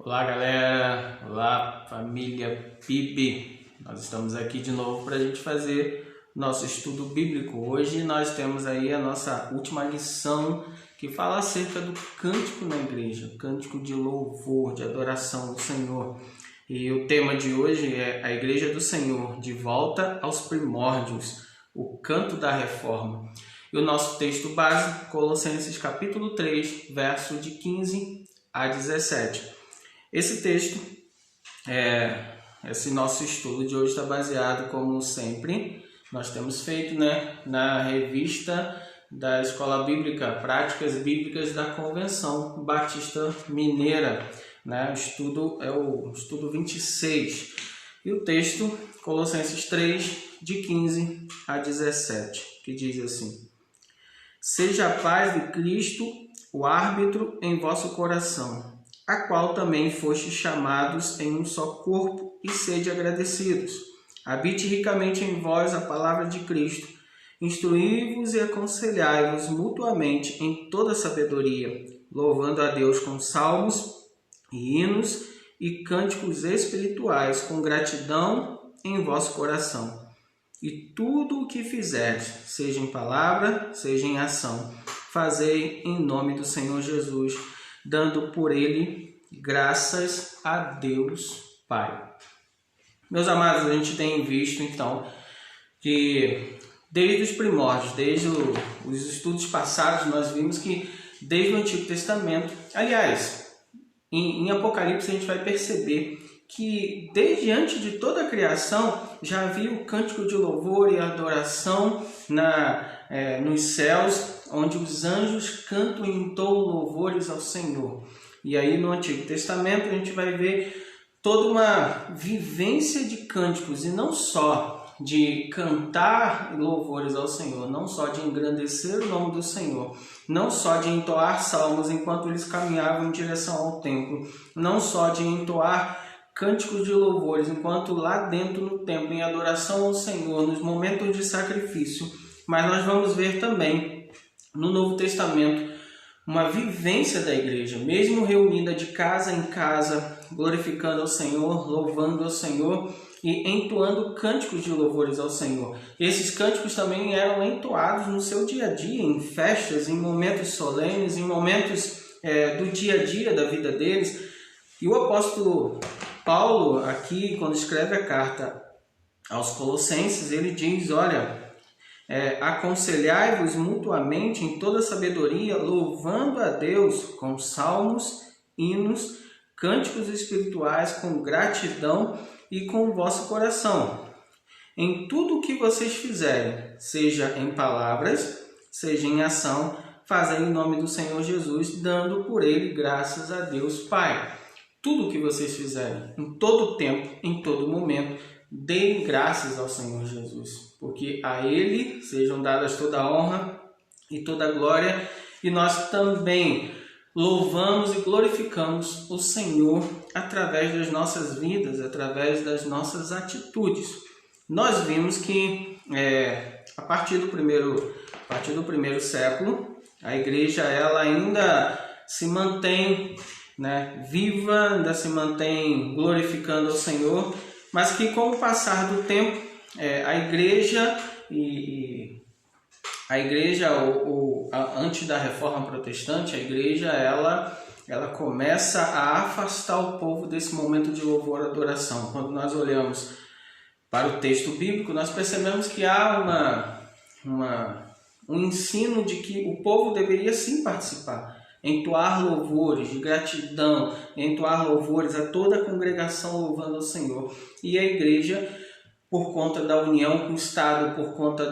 Olá galera, olá família PIB, nós estamos aqui de novo para a gente fazer nosso estudo bíblico. Hoje nós temos aí a nossa última lição que fala acerca do cântico na igreja, cântico de louvor, de adoração do Senhor. E o tema de hoje é a Igreja do Senhor, de volta aos primórdios, o canto da reforma. E o nosso texto base, Colossenses capítulo 3, verso de 15 a 17. Esse texto, esse nosso estudo de hoje está baseado, como sempre, nós temos feito, na revista da Escola Bíblica, Práticas Bíblicas da Convenção Batista Mineira. O estudo é o estudo 26. E o texto, Colossenses 3, de 15 a 17, que diz assim: Seja a paz de Cristo o árbitro em vosso coração, a qual também fostes chamados em um só corpo, e sede agradecidos. Habite ricamente em vós a palavra de Cristo, instruí-vos e aconselhai-vos mutuamente em toda sabedoria, louvando a Deus com salmos e hinos e cânticos espirituais, com gratidão em vosso coração. E tudo o que fizerdes, seja em palavra, seja em ação, fazei em nome do Senhor Jesus, dando por ele graças a Deus Pai. Meus amados, a gente tem visto então que desde os primórdios, desde os estudos passados, nós vimos que desde o Antigo Testamento, aliás, em Apocalipse a gente vai perceber que desde antes de toda a criação já havia o cântico de louvor e adoração nos céus, onde os anjos cantam e entoam louvores ao Senhor. E aí no Antigo Testamento a gente vai ver toda uma vivência de cânticos, e não só de cantar louvores ao Senhor, não só de engrandecer o nome do Senhor, não só de entoar salmos enquanto eles caminhavam em direção ao templo, não só de entoar cânticos de louvores enquanto lá dentro no templo, em adoração ao Senhor, nos momentos de sacrifício, mas nós vamos ver também no Novo Testamento uma vivência da igreja, mesmo reunida de casa em casa, glorificando ao Senhor, louvando ao Senhor e entoando cânticos de louvores ao Senhor. Esses cânticos também eram entoados no seu dia a dia, em festas, em momentos solenes, em momentos do dia a dia da vida deles. E o apóstolo Paulo, aqui, quando escreve a carta aos Colossenses, ele diz, aconselhai-vos mutuamente em toda sabedoria, louvando a Deus com salmos, hinos, cânticos espirituais, com gratidão e com o vosso coração. Em tudo o que vocês fizerem, seja em palavras, seja em ação, fazem em nome do Senhor Jesus, dando por ele graças a Deus Pai. Tudo o que vocês fizerem, em todo tempo, em todo momento, deem graças ao Senhor Jesus, porque a Ele sejam dadas toda a honra e toda a glória, e nós também louvamos e glorificamos o Senhor através das nossas vidas, através das nossas atitudes. Nós vimos que a partir do primeiro século, a igreja ela ainda se mantém viva, ainda se mantém glorificando ao Senhor, mas que com o passar do tempo, a igreja antes da Reforma Protestante, a igreja ela começa a afastar o povo desse momento de louvor e adoração. Quando nós olhamos para o texto bíblico, nós percebemos que há um ensino de que o povo deveria sim participar, entoar louvores de gratidão, entoar louvores a toda a congregação louvando ao Senhor. E a igreja, por conta da união com o Estado, por conta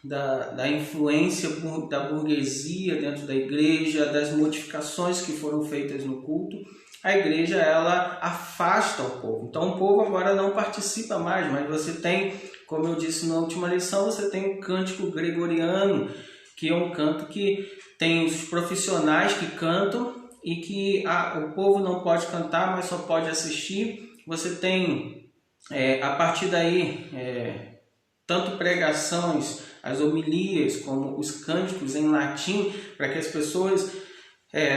da influência da burguesia dentro da igreja, das modificações que foram feitas no culto, a igreja ela afasta o povo. Então o povo agora não participa mais, mas você tem, como eu disse na última lição, você tem o cântico gregoriano, que é um canto que tem os profissionais que cantam e que o povo não pode cantar, mas só pode assistir. Você tem, a partir daí, tanto pregações, as homilias, como os cânticos em latim, para que as pessoas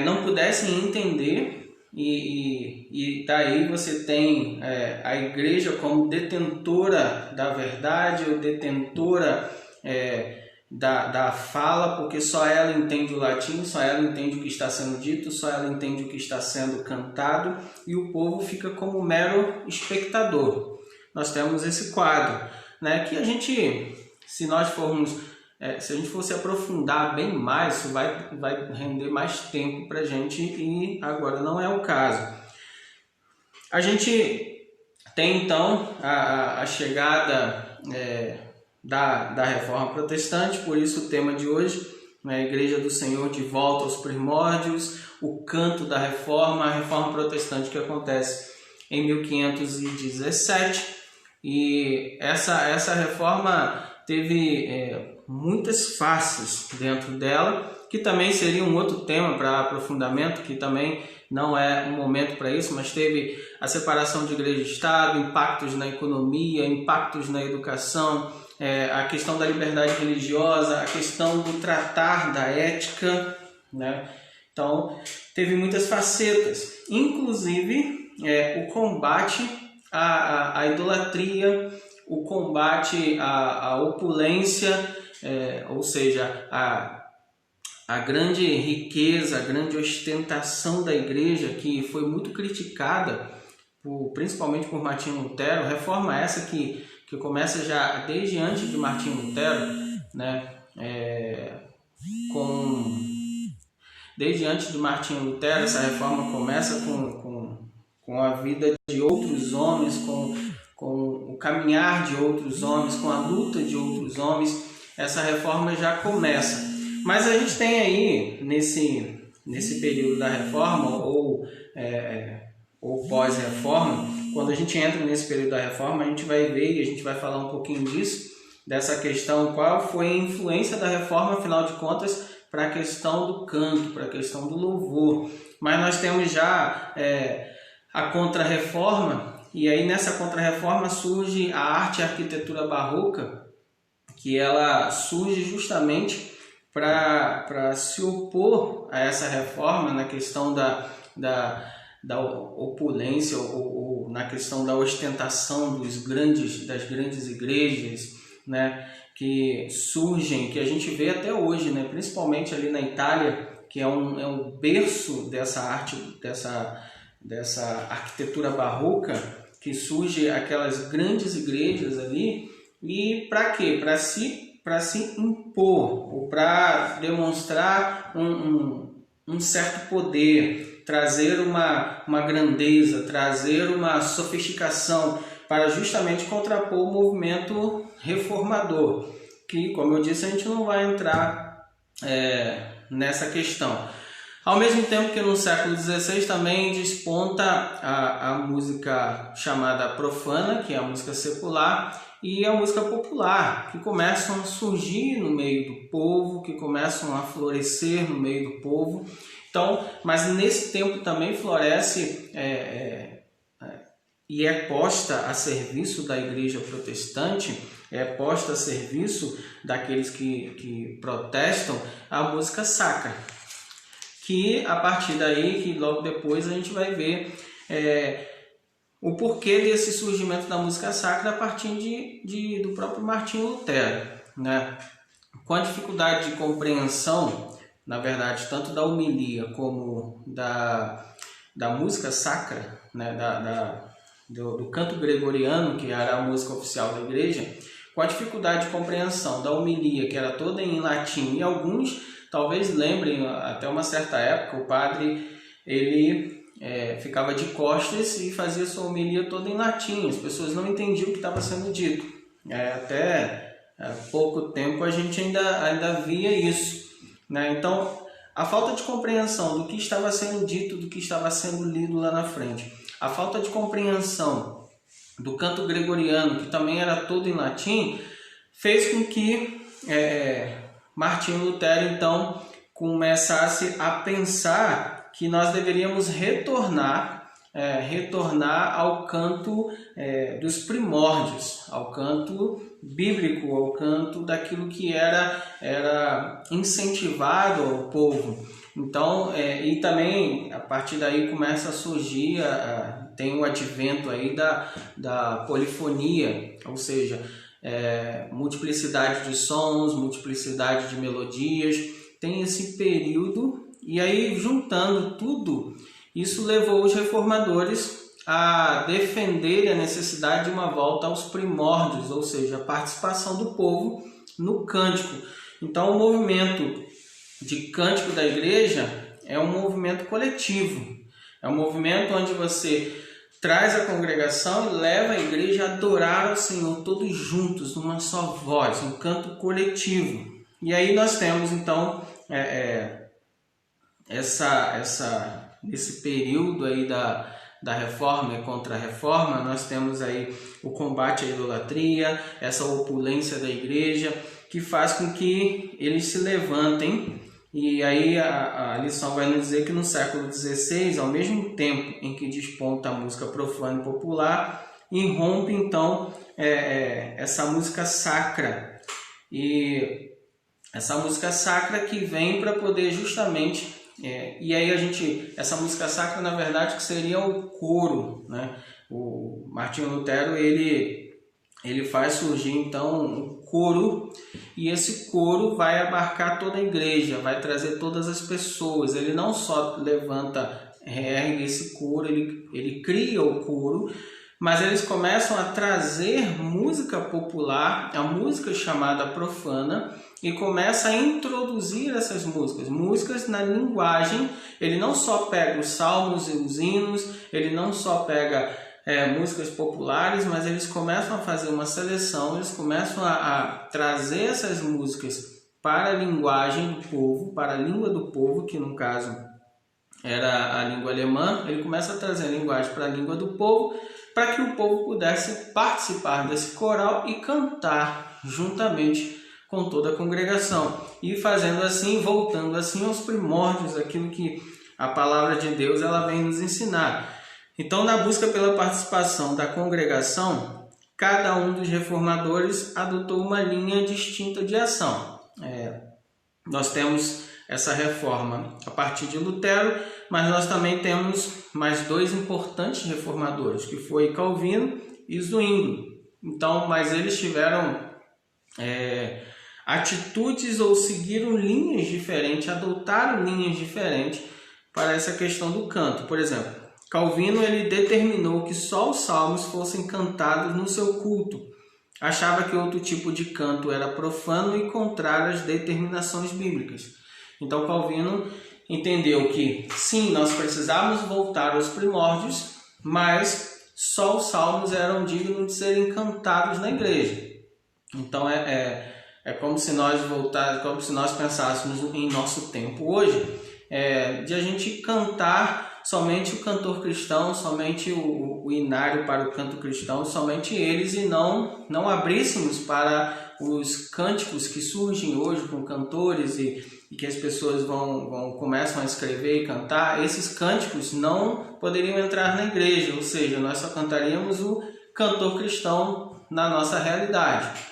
não pudessem entender e daí você tem a igreja como detentora da verdade, ou detentora da fala, porque só ela entende o latim, só ela entende o que está sendo dito, só ela entende o que está sendo cantado, e o povo fica como mero espectador. Nós temos esse quadro, né, que a gente, se a gente fosse aprofundar bem mais, isso vai render mais tempo para a gente, e agora não é o caso. A gente tem então a chegada da Reforma Protestante, por isso o tema de hoje, a Igreja do Senhor de volta aos primórdios, o canto da Reforma, a Reforma Protestante que acontece em 1517, e essa reforma teve muitas faces dentro dela, que também seria um outro tema para aprofundamento, que também não é um momento para isso, mas teve a separação de igreja e Estado, impactos na economia, impactos na educação, a questão da liberdade religiosa, a questão do tratar da ética, né? Então, teve muitas facetas, inclusive o combate à idolatria, o combate à opulência, ou seja, a grande riqueza, a grande ostentação da igreja, que foi muito criticada, principalmente por Martinho Lutero. Reforma essa que começa já desde antes de Martinho Lutero, né? Desde antes de Martinho Lutero, essa reforma começa com a vida de outros homens, com o caminhar de outros homens, com a luta de outros homens. Essa reforma já começa. Mas a gente tem aí, nesse período da reforma, ou pós-reforma, quando a gente entra nesse período da reforma, a gente vai ver, e a gente vai falar um pouquinho disso, dessa questão, qual foi a influência da reforma, afinal de contas, para a questão do canto, para a questão do louvor. Mas nós temos já a Contra-Reforma, e aí nessa Contra-Reforma surge a arte e a arquitetura barroca, que ela surge justamente para se opor a essa reforma na questão da opulência, ou na questão da ostentação das grandes igrejas, né, que surgem, que a gente vê até hoje, né, principalmente ali na Itália, que é um berço dessa arte, dessa arquitetura barroca, que surge aquelas grandes igrejas ali. E para quê? Para se impor, ou para demonstrar um certo poder, trazer uma grandeza, trazer uma sofisticação, para justamente contrapor o movimento reformador, que, como eu disse, a gente não vai entrar nessa questão. Ao mesmo tempo que no século XVI também desponta a música chamada profana, que é a música secular, e a música popular, que começam a surgir no meio do povo, que começam a florescer no meio do povo. Então, mas nesse tempo também floresce e é posta a serviço da igreja protestante, é posta a serviço daqueles que protestam, a música sacra, que a partir daí, que logo depois a gente vai ver o porquê desse surgimento da música sacra a partir do próprio Martinho Lutero, né? Com a dificuldade de compreensão, na verdade, tanto da homilia como da música sacra, né? Do canto gregoriano, que era a música oficial da igreja, com a dificuldade de compreensão da homilia, que era toda em latim, e alguns talvez lembrem, até uma certa época, o padre ele ficava de costas e fazia sua homilia toda em latim. As pessoas não entendiam o que estava sendo dito. Até pouco tempo a gente ainda via isso, né? Então, a falta de compreensão do que estava sendo dito, do que estava sendo lido lá na frente, a falta de compreensão do canto gregoriano, que também era todo em latim, fez com que Martinho Lutero, então, começasse a pensar que nós deveríamos retornar ao canto dos primórdios, ao canto bíblico, ao canto daquilo que era incentivado ao povo, Então, e também a partir daí começa a surgir, tem o advento aí da polifonia, ou seja, multiplicidade de sons, multiplicidade de melodias, tem esse período, e aí juntando tudo, isso levou os reformadores a defender a necessidade de uma volta aos primórdios, ou seja, a participação do povo no cântico. Então, o movimento de cântico da igreja é um movimento coletivo, é um movimento onde você traz a congregação e leva a igreja a adorar ao Senhor todos juntos, numa só voz, um canto coletivo. E aí nós temos então esse período aí da reforma e contra-reforma, nós temos aí o combate à idolatria, essa opulência da igreja, que faz com que eles se levantem. E aí a lição vai nos dizer que no século XVI, ao mesmo tempo em que desponta a música profana e popular, irrompe então essa música sacra. E essa música sacra que vem para poder justamente... e aí essa música sacra, na verdade, que seria o coro, né? O Martinho Lutero, ele faz surgir então um coro, e esse coro vai abarcar toda a igreja, vai trazer todas as pessoas. Ele não só ergue esse coro, ele cria o coro, mas eles começam a trazer música popular, a música chamada profana, e começa a introduzir essas músicas na linguagem. Ele não só pega os salmos e os hinos, ele não só pega músicas populares, mas eles começam a fazer uma seleção, eles começam a trazer essas músicas para a linguagem do povo, para a língua do povo, que no caso era a língua alemã. Ele começa a trazer a linguagem para a língua do povo, para que o povo pudesse participar desse coral e cantar juntamente com toda a congregação, e fazendo assim, voltando assim aos primórdios, aquilo que a palavra de Deus ela vem nos ensinar. Então, na busca pela participação da congregação, cada um dos reformadores adotou uma linha distinta de ação. Nós temos essa reforma a partir de Lutero, mas nós também temos mais dois importantes reformadores, que foi Calvino e Zwinglio. Então, mas eles tiveram atitudes ou seguiram linhas diferentes, adotaram linhas diferentes para essa questão do canto. Por exemplo, Calvino ele determinou que só os salmos fossem cantados no seu culto. Achava que outro tipo de canto era profano e contrário às determinações bíblicas. Então Calvino entendeu que sim, nós precisávamos voltar aos primórdios, mas só os salmos eram dignos de serem cantados na igreja. Então é como se nós pensássemos em nosso tempo hoje, de a gente cantar somente o cantor cristão, somente o inário para o canto cristão, somente eles, e não abríssemos para os cânticos que surgem hoje com cantores e que as pessoas começam a escrever e cantar. Esses cânticos não poderiam entrar na igreja, ou seja, nós só cantaríamos o cantor cristão na nossa realidade.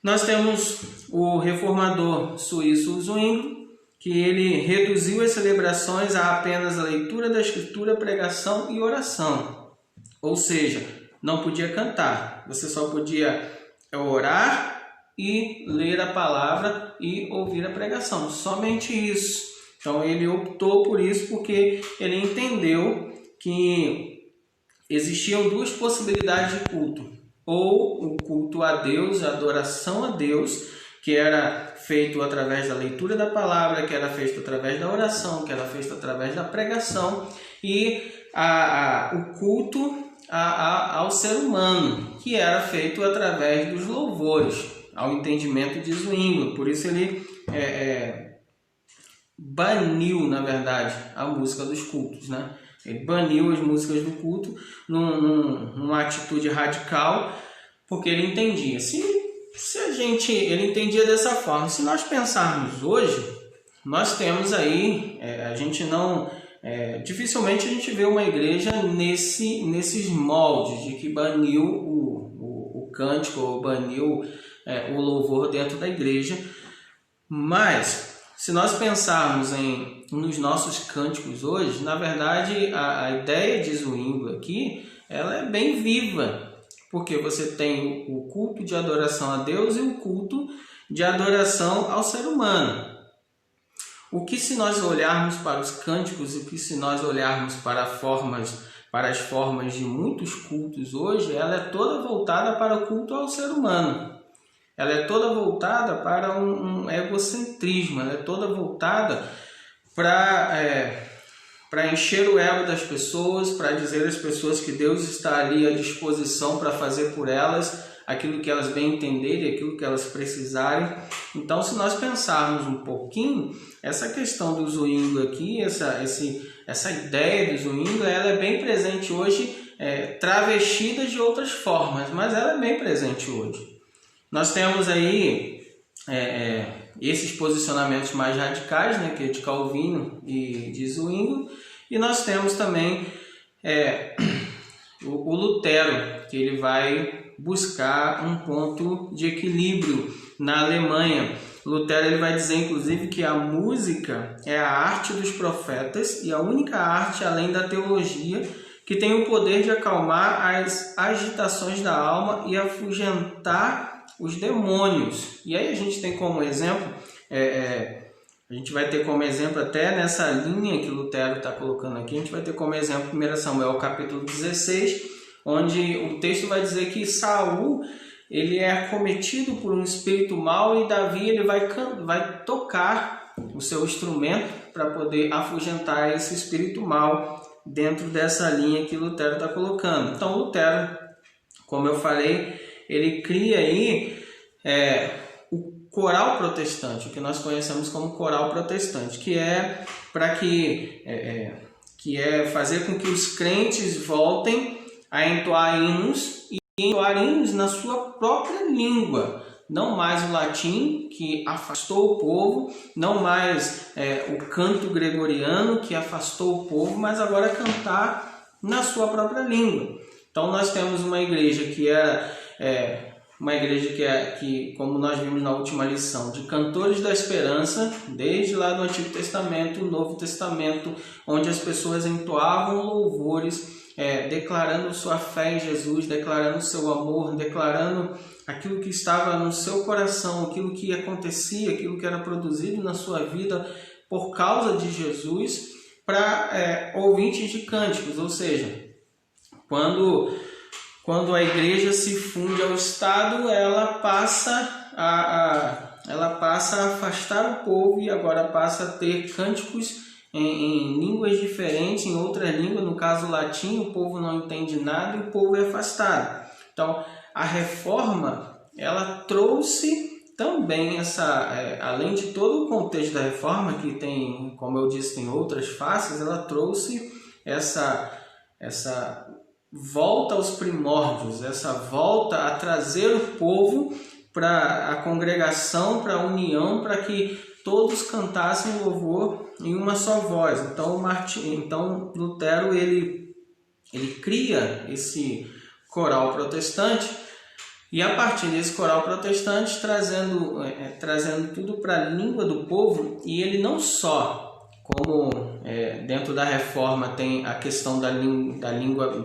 Nós temos o reformador suíço Zwinglio, que ele reduziu as celebrações a apenas a leitura da escritura, pregação e oração. Ou seja, não podia cantar, você só podia orar e ler a palavra e ouvir a pregação, somente isso. Então ele optou por isso porque ele entendeu que existiam duas possibilidades de culto. Ou o culto a Deus, a adoração a Deus, que era feito através da leitura da palavra, que era feito através da oração, que era feito através da pregação, e o culto ao ser humano, que era feito através dos louvores, ao entendimento de Zwinglio. Por isso ele baniu, na verdade, a música dos cultos, né? Ele baniu as músicas do culto numa atitude radical, porque ele entendia. Ele entendia dessa forma. Se nós pensarmos hoje, nós temos aí, dificilmente a gente vê uma igreja nesses moldes de que baniu o cântico ou baniu o louvor dentro da igreja. Mas, Se nós pensarmos nos nossos cânticos hoje, na verdade a ideia de Zwingli aqui, ela é bem viva, porque você tem o culto de adoração a Deus e o culto de adoração ao ser humano. O que, se nós olharmos para os cânticos, o que, se nós olharmos para as formas de muitos cultos hoje, ela é toda voltada para o culto ao ser humano. Ela é toda voltada para um egocentrismo, ela é toda voltada para encher o ego das pessoas, para dizer às pessoas que Deus está ali à disposição para fazer por elas aquilo que elas bem entenderem, aquilo que elas precisarem. Então, se nós pensarmos um pouquinho, essa questão do Zwingli aqui, essa ideia do Zwingli, ela é bem presente hoje, travestida de outras formas, mas ela é bem presente hoje. Nós temos aí esses posicionamentos mais radicais, né, que é de Calvino e de Zwingli, e nós temos também o Lutero, que ele vai buscar um ponto de equilíbrio na Alemanha. Lutero ele vai dizer, inclusive, que a música é a arte dos profetas e a única arte, além da teologia, que tem o poder de acalmar as agitações da alma e afugentar os demônios. E aí a gente tem como exemplo, a gente vai ter como exemplo até nessa linha que Lutero está colocando aqui, a gente vai ter como exemplo 1 Samuel capítulo 16, onde o texto vai dizer que Saul ele é acometido por um espírito mau e Davi ele vai tocar o seu instrumento para poder afugentar esse espírito mau dentro dessa linha que Lutero está colocando. Então Lutero, como eu falei, ele cria aí o coral protestante, o que nós conhecemos como coral protestante, que é para que é fazer com que os crentes voltem a entoar hinos e entoar hinos na sua própria língua, não mais o latim, que afastou o povo, não mais o canto gregoriano, que afastou o povo, mas agora cantar na sua própria língua. Então nós temos uma igreja que era uma igreja que, como nós vimos na última lição, de cantores da esperança, desde lá do Antigo Testamento, o Novo Testamento, onde as pessoas entoavam louvores, declarando sua fé em Jesus, declarando seu amor, declarando aquilo que estava no seu coração, aquilo que acontecia, aquilo que era produzido na sua vida por causa de Jesus, para ouvintes de cânticos. Ou seja, quando a igreja se funde ao Estado, ela passa a afastar o povo e agora passa a ter cânticos em línguas diferentes, em outra língua, no caso latim, o povo não entende nada e o povo é afastado. Então, a reforma, ela trouxe também além de todo o contexto da reforma, que tem, como eu disse, tem outras faces, ela trouxe essa volta aos primórdios, essa volta a trazer o povo para a congregação, para a união, para que todos cantassem louvor em uma só voz. Então Lutero ele cria esse coral protestante, e a partir desse coral protestante trazendo tudo para a língua do povo. E ele não só, como dentro da reforma tem a questão da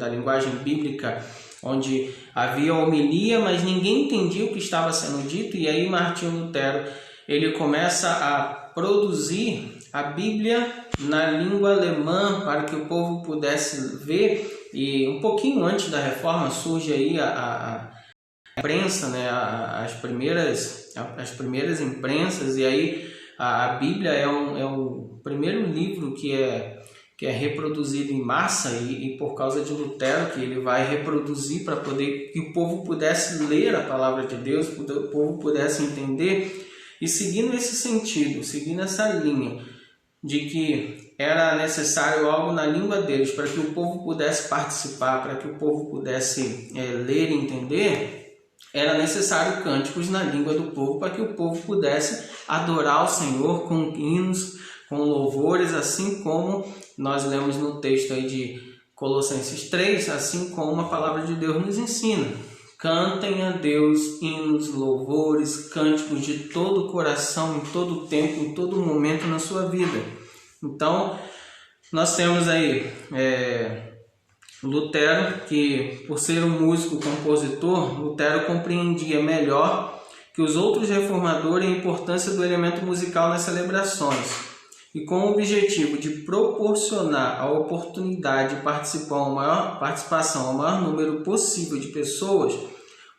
linguagem bíblica, onde havia homilia, mas ninguém entendia o que estava sendo dito, e aí Martinho Lutero ele começa a produzir a Bíblia na língua alemã para que o povo pudesse ver. E um pouquinho antes da reforma surge aí a imprensa, né? as primeiras imprensas, e aí a Bíblia é o primeiro livro que é reproduzido em massa, e por causa de Lutero, que ele vai reproduzir para poder que o povo pudesse ler a palavra de Deus, o povo pudesse entender. E seguindo esse sentido, seguindo essa linha de que era necessário algo na língua deles para que o povo pudesse participar, para que o povo pudesse ler e entender, era necessário cânticos na língua do povo para que o povo pudesse adorar o Senhor com hinos, com louvores, assim como nós lemos no texto aí de Colossenses 3, assim como a palavra de Deus nos ensina. Cantem a Deus hinos, louvores, cânticos de todo o coração, em todo o tempo, em todo momento na sua vida. Então, nós temos aí Lutero, que por ser um músico, compositor, Lutero compreendia melhor que os outros reformadores a importância do elemento musical nas celebrações. E com o objetivo de proporcionar a oportunidade de participação ao maior número possível de pessoas,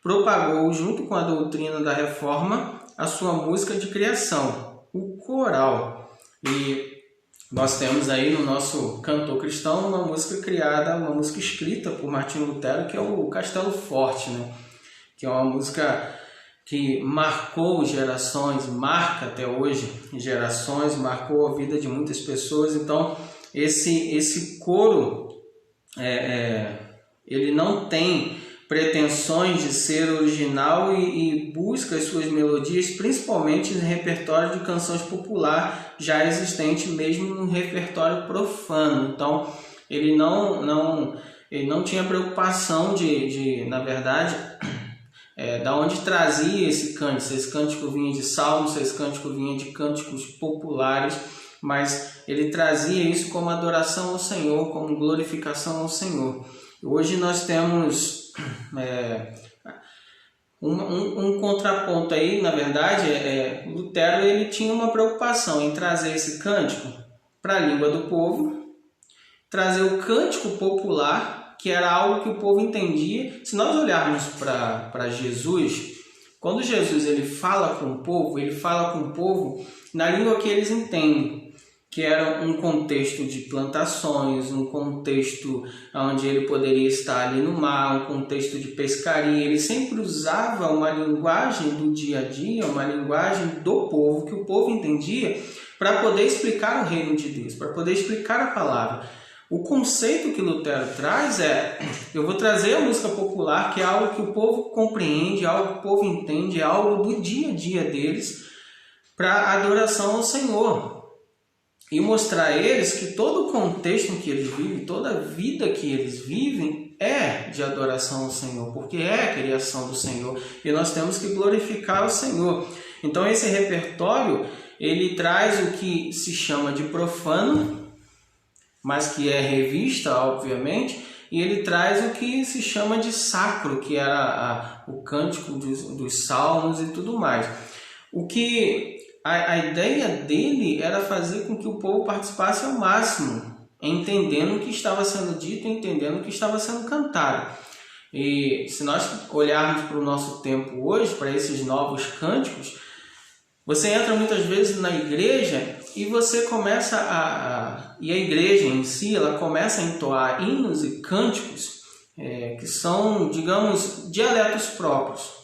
propagou, junto com a doutrina da Reforma, a sua música de criação, o coral. E nós temos aí no nosso cantor cristão uma música criada, uma música escrita por Martinho Lutero, que é o Castelo Forte, né? Que é uma música que marcou gerações, marca até hoje gerações, marcou a vida de muitas pessoas. Então, esse coro, ele não tem pretensões de ser original e busca as suas melodias, principalmente no repertório de canções popular já existente, mesmo no repertório profano. Então, ele não tinha preocupação na verdade, da onde trazia esse cântico, se esse cântico vinha de salmos, se esse cântico vinha de cânticos populares, mas ele trazia isso como adoração ao Senhor, como glorificação ao Senhor. Hoje nós temos um contraponto aí, na verdade, Lutero ele tinha uma preocupação em trazer esse cântico para a língua do povo, trazer o cântico popular, que era algo que o povo entendia. Se nós olharmos para Jesus, quando Jesus ele fala com o povo na língua que eles entendem, que era um contexto de plantações, um contexto onde ele poderia estar ali no mar, um contexto de pescaria. Ele sempre usava uma linguagem do dia a dia, uma linguagem do povo, que o povo entendia, para poder explicar o reino de Deus, para poder explicar a palavra. O conceito que Lutero traz eu vou trazer a música popular, que é algo que o povo compreende, algo que o povo entende, é algo do dia a dia deles, para adoração ao Senhor. E mostrar a eles que todo o contexto em que eles vivem, toda a vida que eles vivem é de adoração ao Senhor, porque é a criação do Senhor, e nós temos que glorificar o Senhor. Então esse repertório, ele traz o que se chama de profano, mas que é revista, obviamente, e ele traz o que se chama de sacro, que era o cântico dos salmos e tudo mais. O que a ideia dele era fazer com que o povo participasse ao máximo, entendendo o que estava sendo dito, entendendo o que estava sendo cantado. E se nós olharmos para o nosso tempo hoje, para esses novos cânticos, você entra muitas vezes na igreja e você começa e a igreja em si, ela começa a entoar hinos e cânticos que são, digamos, dialetos próprios.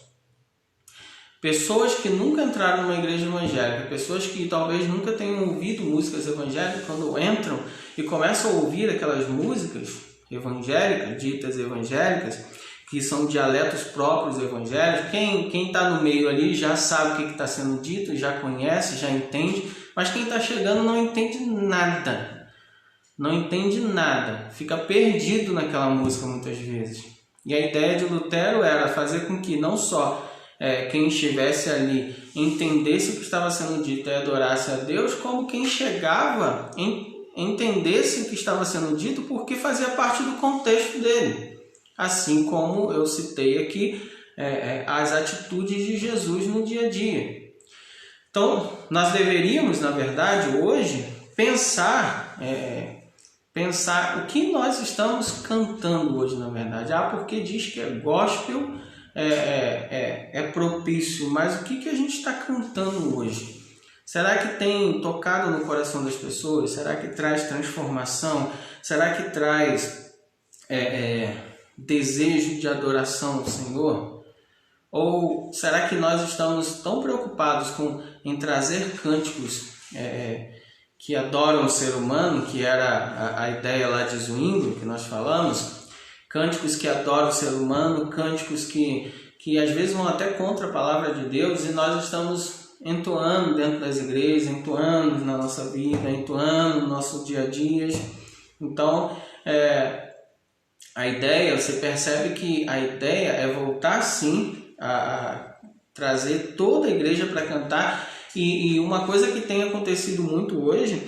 Pessoas que nunca entraram numa igreja evangélica, pessoas que talvez nunca tenham ouvido músicas evangélicas, quando entram e começam a ouvir aquelas músicas evangélicas, ditas evangélicas, que são dialetos próprios evangélicos, quem está no meio ali já sabe o que está sendo dito, já conhece, já entende, mas quem está chegando não entende nada. Não entende nada, fica perdido naquela música muitas vezes. E a ideia de Lutero era fazer com que não só quem estivesse ali entendesse o que estava sendo dito e adorasse a Deus, como quem chegava entendesse o que estava sendo dito porque fazia parte do contexto dele. Assim como eu citei aqui as atitudes de Jesus no dia a dia. Então, nós deveríamos, na verdade, hoje, pensar o que nós estamos cantando hoje, na verdade. Porque diz que é gospel, é propício, mas o que a gente está cantando hoje? Será que tem tocado no coração das pessoas? Será que traz transformação? Será que traz desejo de adoração ao Senhor? Ou será que nós estamos tão preocupados em trazer cânticos que adoram o ser humano, que era a ideia lá de Zwingli, que nós falamos, cânticos que adoram o ser humano, cânticos que às vezes vão até contra a palavra de Deus, e nós estamos entoando dentro das igrejas, entoando na nossa vida, entoando no nosso dia a dia. Então, A ideia, você percebe que a ideia é voltar sim a trazer toda a igreja para cantar. E uma coisa que tem acontecido muito hoje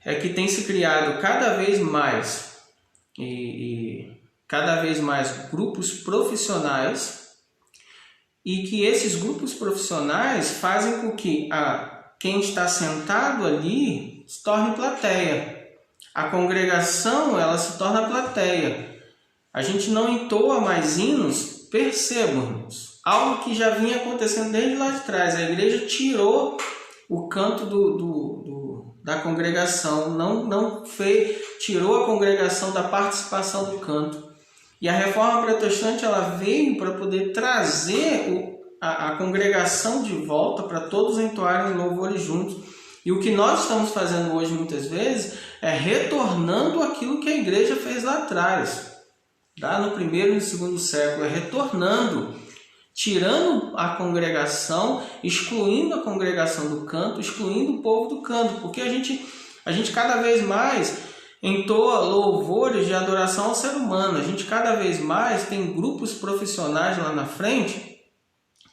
é que tem se criado cada vez mais cada vez mais grupos profissionais, e que esses grupos profissionais fazem com que quem está sentado ali se torne plateia. A congregação, ela se torna plateia. A gente não entoa mais hinos, percebam-nos. Algo que já vinha acontecendo desde lá de trás. A igreja tirou o canto da congregação, tirou a congregação da participação do canto. E a Reforma Protestante, ela veio para poder trazer a congregação de volta, para todos entoarem louvores juntos. E o que nós estamos fazendo hoje, muitas vezes, é retornando aquilo que a igreja fez lá atrás, lá no primeiro e no segundo século, é retornando, tirando a congregação, excluindo a congregação do canto, excluindo o povo do canto, porque a gente cada vez mais entoa louvores de adoração ao ser humano. A gente cada vez mais tem grupos profissionais lá na frente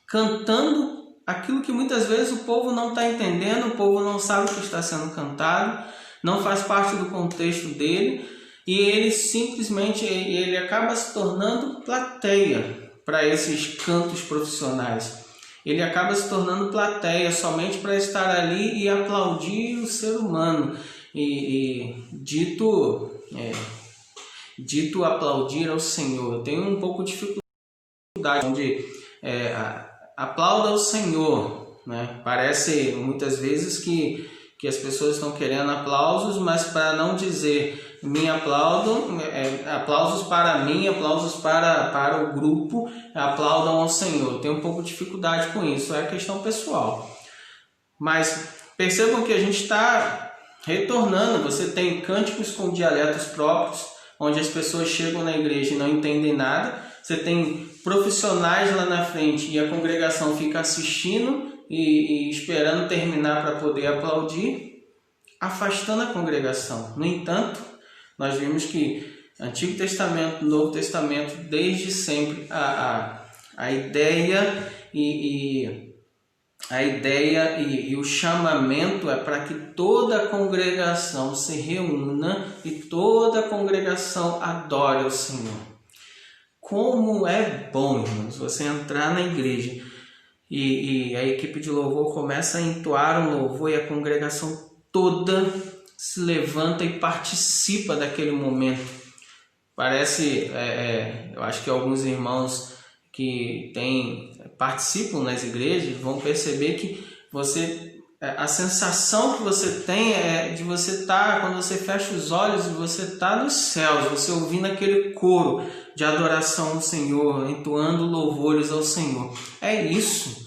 cantando aquilo que muitas vezes o povo não está entendendo, o povo não sabe o que está sendo cantado, não faz parte do contexto dele, e ele simplesmente acaba se tornando plateia para esses cantos profissionais. Ele acaba se tornando plateia somente para estar ali e aplaudir o ser humano. Dito aplaudir ao Senhor. Eu tenho um pouco de dificuldade onde aplauda ao Senhor, né? Parece muitas vezes que as pessoas estão querendo aplausos, mas para não dizer me aplaudam, aplausos para mim, aplausos para o grupo, aplaudam ao Senhor. Eu tenho um pouco de dificuldade com isso, é questão pessoal. Mas percebam que a gente está retornando. Você tem cânticos com dialetos próprios, onde as pessoas chegam na igreja e não entendem nada. Você tem profissionais lá na frente e a congregação fica assistindo e esperando terminar para poder aplaudir, afastando a congregação. No entanto, nós vimos que Antigo Testamento, Novo Testamento, desde sempre a ideia e o chamamento é para que toda a congregação se reúna e toda a congregação adore ao Senhor. Como é bom, irmãos, você entrar na igreja e a equipe de louvor começa a entoar um louvor e a congregação toda se levanta e participa daquele momento. Parece, eu acho que alguns irmãos que participam nas igrejas vão perceber que a sensação que você tem é de você estar, quando você fecha os olhos, você está nos céus, você ouvindo aquele coro de adoração ao Senhor, entoando louvores ao Senhor. É isso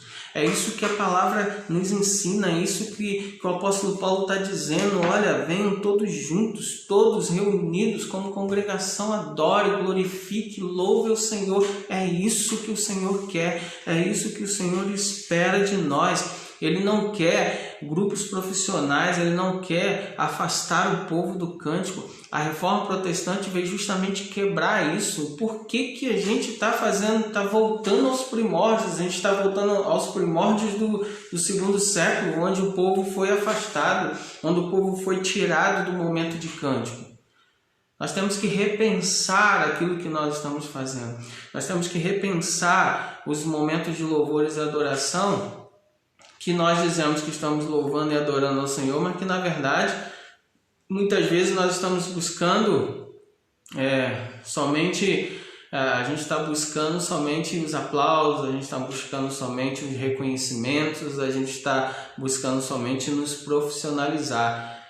que a palavra nos ensina, é isso que o apóstolo Paulo está dizendo. Olha, venham todos juntos, todos reunidos como congregação, adore, glorifique, louve ao Senhor. É isso que o Senhor quer, é isso que o Senhor espera de nós. Ele não quer grupos profissionais, ele não quer afastar o povo do cântico. A Reforma Protestante veio justamente quebrar isso. Por que a gente está voltando aos primórdios? A gente está voltando aos primórdios do segundo século, onde o povo foi afastado, onde o povo foi tirado do momento de cântico. Nós temos que repensar aquilo que nós estamos fazendo. Nós temos que repensar os momentos de louvores e adoração, que nós dizemos que estamos louvando e adorando ao Senhor, mas que na verdade, muitas vezes nós estamos buscando a gente está buscando somente os aplausos, a gente está buscando somente os reconhecimentos, a gente está buscando somente nos profissionalizar.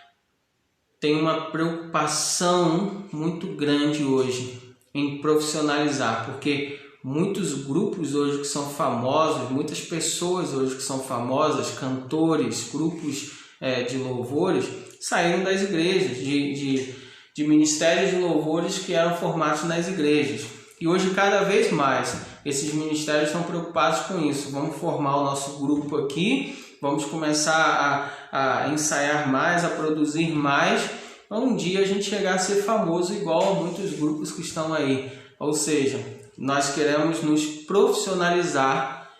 Tem uma preocupação muito grande hoje em profissionalizar, porque muitos grupos hoje que são famosos, muitas pessoas hoje que são famosas, cantores, grupos de louvores, saíram das igrejas, de ministérios de louvores que eram formados nas igrejas. E hoje, cada vez mais, esses ministérios estão preocupados com isso. Vamos formar o nosso grupo aqui, vamos começar a ensaiar mais, a produzir mais, para um dia a gente chegar a ser famoso igual a muitos grupos que estão aí. Ou seja, nós queremos nos profissionalizar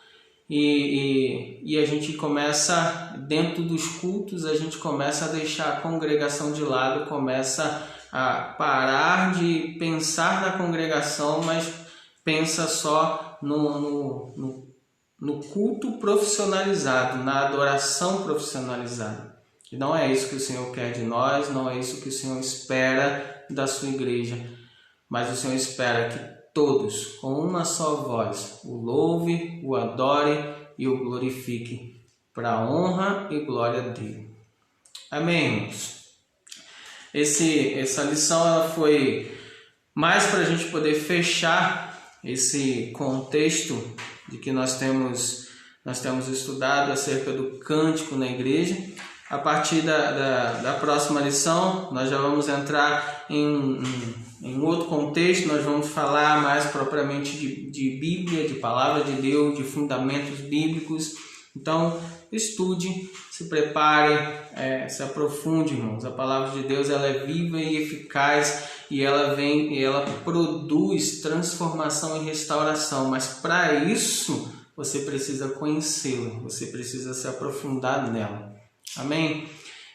e a gente começa, dentro dos cultos, a gente começa a deixar a congregação de lado, começa a parar de pensar na congregação, mas pensa só no culto profissionalizado, na adoração profissionalizada. E não é isso que o Senhor quer de nós, não é isso que o Senhor espera da sua igreja, mas o Senhor espera que todos, com uma só voz, o louve, o adore e o glorifique, para a honra e glória dele. Amém, irmãos? Essa lição ela foi mais para a gente poder fechar esse contexto de que nós temos estudado acerca do cântico na igreja. A partir da próxima lição, nós já vamos entrar em outro contexto, nós vamos falar mais propriamente de Bíblia, de Palavra de Deus, de fundamentos bíblicos. Então, estude, se prepare, se aprofunde, irmãos. A Palavra de Deus ela é viva e eficaz e ela produz transformação e restauração. Mas para isso, você precisa conhecê-la, você precisa se aprofundar nela. Amém?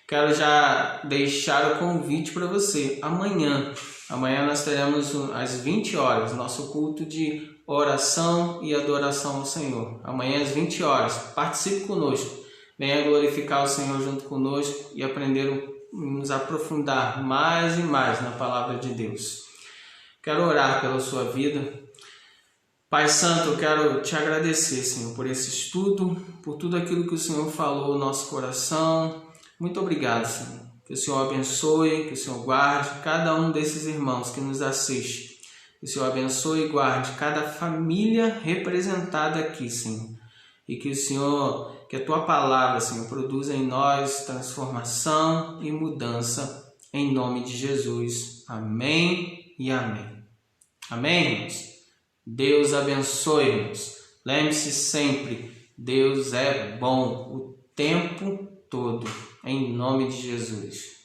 Quero já deixar o convite para você. Amanhã nós teremos às 20 horas nosso culto de oração e adoração ao Senhor. Amanhã às 20 horas. Participe conosco. Venha glorificar o Senhor junto conosco e nos aprofundar mais e mais na palavra de Deus. Quero orar pela sua vida. Pai Santo, eu quero te agradecer, Senhor, por esse estudo, por tudo aquilo que o Senhor falou no nosso coração. Muito obrigado, Senhor. Que o Senhor abençoe, que o Senhor guarde cada um desses irmãos que nos assiste. Que o Senhor abençoe e guarde cada família representada aqui, Senhor. E que a Tua palavra, Senhor, produza em nós transformação e mudança. Em nome de Jesus. Amém e amém. Amém, irmãos? Deus abençoe, irmãos. Lembre-se sempre, Deus é bom o tempo todo. Em nome de Jesus.